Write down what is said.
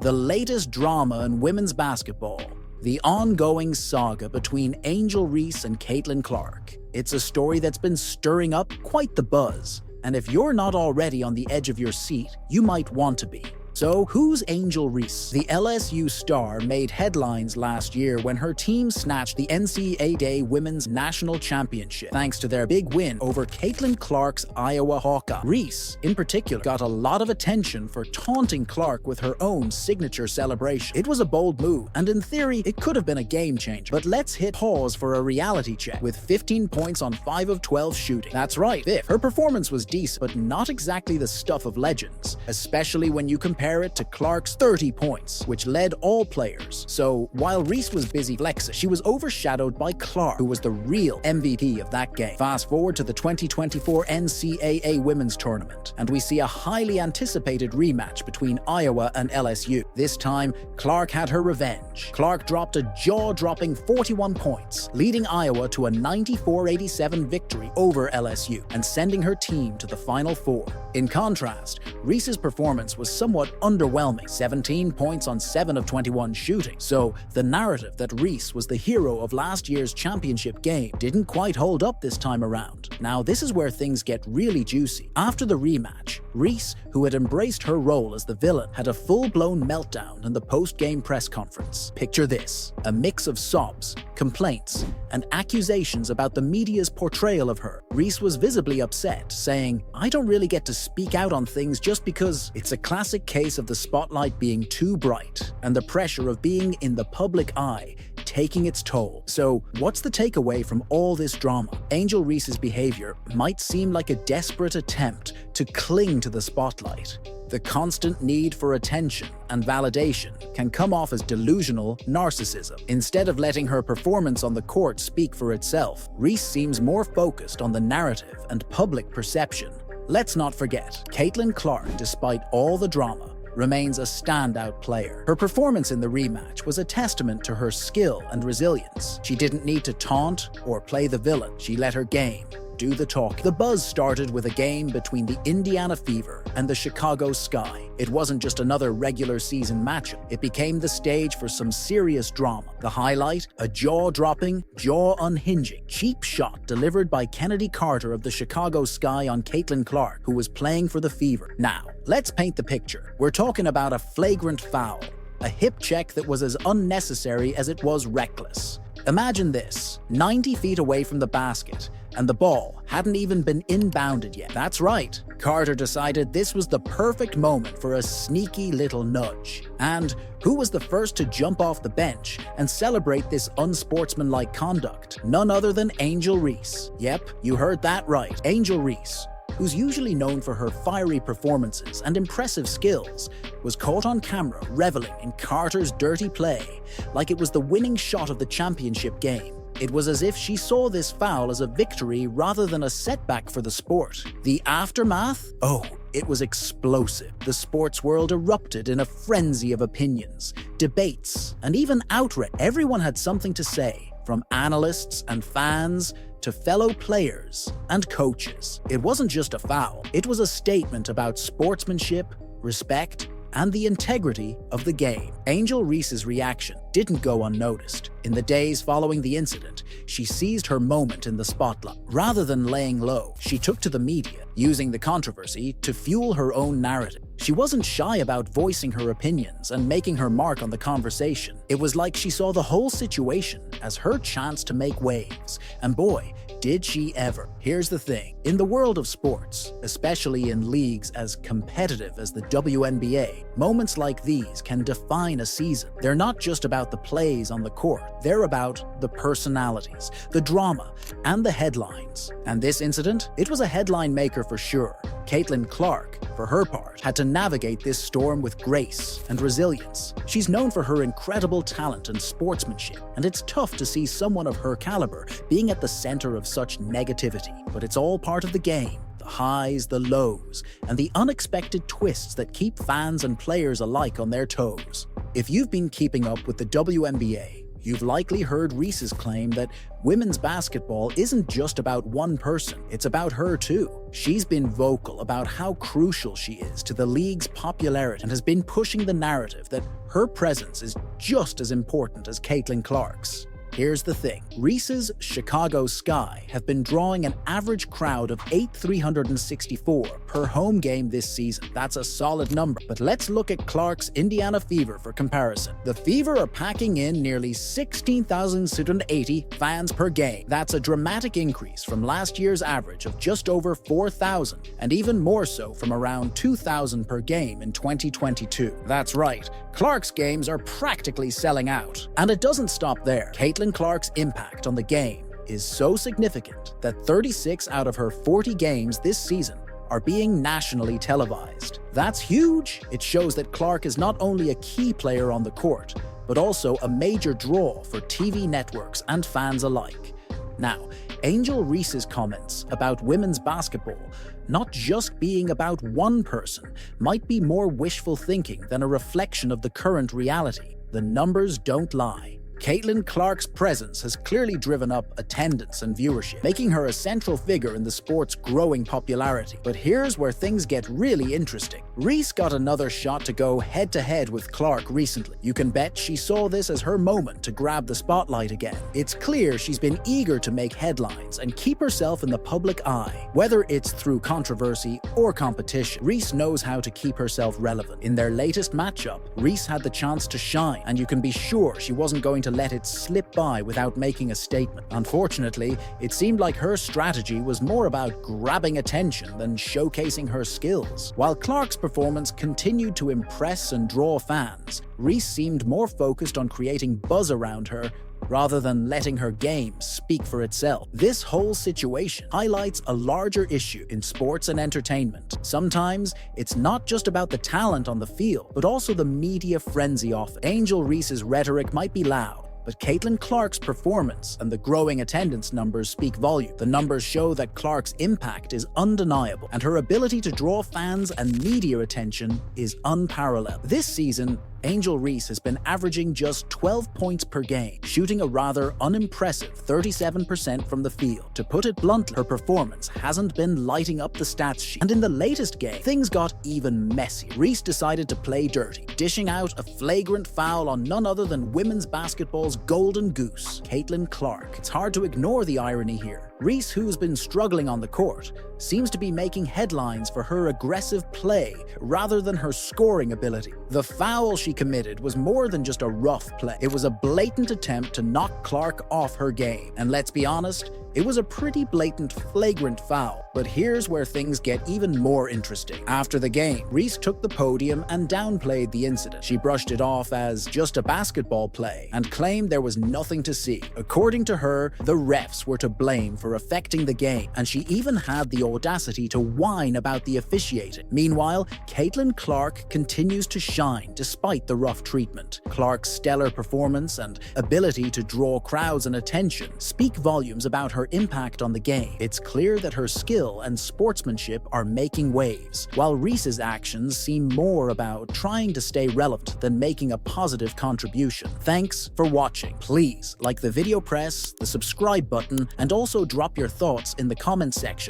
The latest drama in women's basketball. The ongoing saga between Angel Reese and Caitlyn Clark. It's a story that's been stirring up quite the buzz. And if you're not already on the edge of your seat, you might want to be. So, who's Angel Reese? The LSU star made headlines last year when her team snatched the NCAA Women's National Championship thanks to their big win over Caitlyn Clark's Iowa Hawkeye. Reese, in particular, got a lot of attention for taunting Clark with her own signature celebration. It was a bold move, and in theory, it could have been a game changer. But let's hit pause for a reality check. With 15 points on 5 of 12 shooting. That's right, her performance was decent, but not exactly the stuff of legends, especially when you compare it to Clark's 30 points, which led all players. So, while Reese was busy flexing, she was overshadowed by Clark, who was the real MVP of that game. Fast forward to the 2024 NCAA Women's Tournament, and we see a highly anticipated rematch between Iowa and LSU. This time, Clark had her revenge. Clark dropped a jaw-dropping 41 points, leading Iowa to a 94-87 victory over LSU, and sending her team to the Final Four. In contrast, Reese's performance was somewhat underwhelming, 17 points on 7 of 21 shooting. So, the narrative that Reese was the hero of last year's championship game didn't quite hold up this time around. Now, this is where things get really juicy. After the rematch, Reese, who had embraced her role as the villain, had a full-blown meltdown in the post-game press conference. Picture this: a mix of sobs, complaints, and accusations about the media's portrayal of her. Reese was visibly upset, saying, "I don't really get to speak out on things just because it's a classic case of the spotlight being too bright and the pressure of being in the public eye taking its toll." So, what's the takeaway from all this drama? Angel Reese's behavior might seem like a desperate attempt to cling to the spotlight. The constant need for attention and validation can come off as delusional narcissism. Instead of letting her performance on the court speak for itself, Reese seems more focused on the narrative and public perception. Let's not forget, Caitlyn Clark, despite all the drama, remains a standout player. Her performance in the rematch was a testament to her skill and resilience. She didn't need to taunt or play the villain. She let her game do the talking. The buzz started with a game between the Indiana Fever and the Chicago Sky. It wasn't just another regular season matchup. It became the stage for some serious drama. The highlight? A jaw-dropping, jaw-unhinging, cheap shot delivered by Kennedy Carter of the Chicago Sky on Caitlyn Clark, who was playing for the Fever. Now, let's paint the picture. We're talking about a flagrant foul, a hip check that was as unnecessary as it was reckless. Imagine this: 90 feet away from the basket, and the ball hadn't even been inbounded yet. That's right, Carter decided this was the perfect moment for a sneaky little nudge. And who was the first to jump off the bench and celebrate this unsportsmanlike conduct? None other than Angel Reese. Yep, you heard that right, Angel Reese, who's usually known for her fiery performances and impressive skills, was caught on camera reveling in Carter's dirty play like it was the winning shot of the championship game. It was as if she saw this foul as a victory rather than a setback for the sport. The aftermath? Oh, it was explosive. The sports world erupted in a frenzy of opinions, debates, and even outrage. Everyone had something to say, from analysts and fans to fellow players and coaches. It wasn't just a foul, it was a statement about sportsmanship, respect, and the integrity of the game. Angel Reese's reaction didn't go unnoticed. In the days following the incident, she seized her moment in the spotlight. Rather than laying low, she took to the media, using the controversy to fuel her own narrative. She wasn't shy about voicing her opinions and making her mark on the conversation. It was like she saw the whole situation as her chance to make waves. And boy, did she ever. Here's the thing. In the world of sports, especially in leagues as competitive as the WNBA, moments like these can define a season. They're not just about the plays on the court. They're about the personalities, the drama, and the headlines. And this incident? It was a headline maker for sure. Caitlyn Clark, for her part, had to navigate this storm with grace and resilience. She's known for her incredible talent and sportsmanship, and it's tough to see someone of her caliber being at the center of such negativity. But it's all part of the game. The highs, the lows, and the unexpected twists that keep fans and players alike on their toes. If you've been keeping up with the WNBA, you've likely heard Reese's claim that women's basketball isn't just about one person, it's about her too. She's been vocal about how crucial she is to the league's popularity and has been pushing the narrative that her presence is just as important as Caitlyn Clark's. Here's the thing, Reese's Chicago Sky have been drawing an average crowd of 8,364 per home game this season. That's a solid number, but let's look at Clark's Indiana Fever for comparison. The Fever are packing in nearly 16,680 fans per game. That's a dramatic increase from last year's average of just over 4,000, and even more so from around 2,000 per game in 2022. That's right, Clark's games are practically selling out. And it doesn't stop there. Caitlyn Clark's impact on the game is so significant that 36 out of her 40 games this season are being nationally televised. That's huge! It shows that Clark is not only a key player on the court, but also a major draw for TV networks and fans alike. Now, Angel Reese's comments about women's basketball not just being about one person might be more wishful thinking than a reflection of the current reality. The numbers don't lie. Caitlyn Clark's presence has clearly driven up attendance and viewership, making her a central figure in the sport's growing popularity. But here's where things get really interesting. Reese got another shot to go head-to-head with Clark recently. You can bet she saw this as her moment to grab the spotlight again. It's clear she's been eager to make headlines and keep herself in the public eye. Whether it's through controversy or competition, Reese knows how to keep herself relevant. In their latest matchup, Reese had the chance to shine, and you can be sure she wasn't going to let it slip by without making a statement. Unfortunately, it seemed like her strategy was more about grabbing attention than showcasing her skills. While Clark's performance continued to impress and draw fans, Reese seemed more focused on creating buzz around her rather than letting her game speak for itself. This whole situation highlights a larger issue in sports and entertainment. Sometimes, it's not just about the talent on the field, but also the media frenzy of it. Angel Reese's rhetoric might be loud, but Caitlyn Clark's performance and the growing attendance numbers speak volume. The numbers show that Clark's impact is undeniable, and her ability to draw fans and media attention is unparalleled. This season, Angel Reese has been averaging just 12 points per game, shooting a rather unimpressive 37% from the field. To put it bluntly, her performance hasn't been lighting up the stats sheet. And in the latest game, things got even messy. Reese decided to play dirty, dishing out a flagrant foul on none other than women's basketball's golden goose, Caitlyn Clark. It's hard to ignore the irony here. Reese, who's been struggling on the court, seems to be making headlines for her aggressive play rather than her scoring ability. The foul she committed was more than just a rough play. It was a blatant attempt to knock Clark off her game. And let's be honest, it was a pretty blatant, flagrant foul. But here's where things get even more interesting. After the game, Reese took the podium and downplayed the incident. She brushed it off as just a basketball play and claimed there was nothing to see. According to her, the refs were to blame for affecting the game, and she even had the audacity to whine about the officiating. Meanwhile, Caitlyn Clark continues to shine despite the rough treatment. Clark's stellar performance and ability to draw crowds and attention speak volumes about her impact on the game. It's clear that her skill and sportsmanship are making waves, while Reese's actions seem more about trying to stay relevant than making a positive contribution. Thanks for watching. Please like the video, press the subscribe button, and also drop your thoughts in the comment section.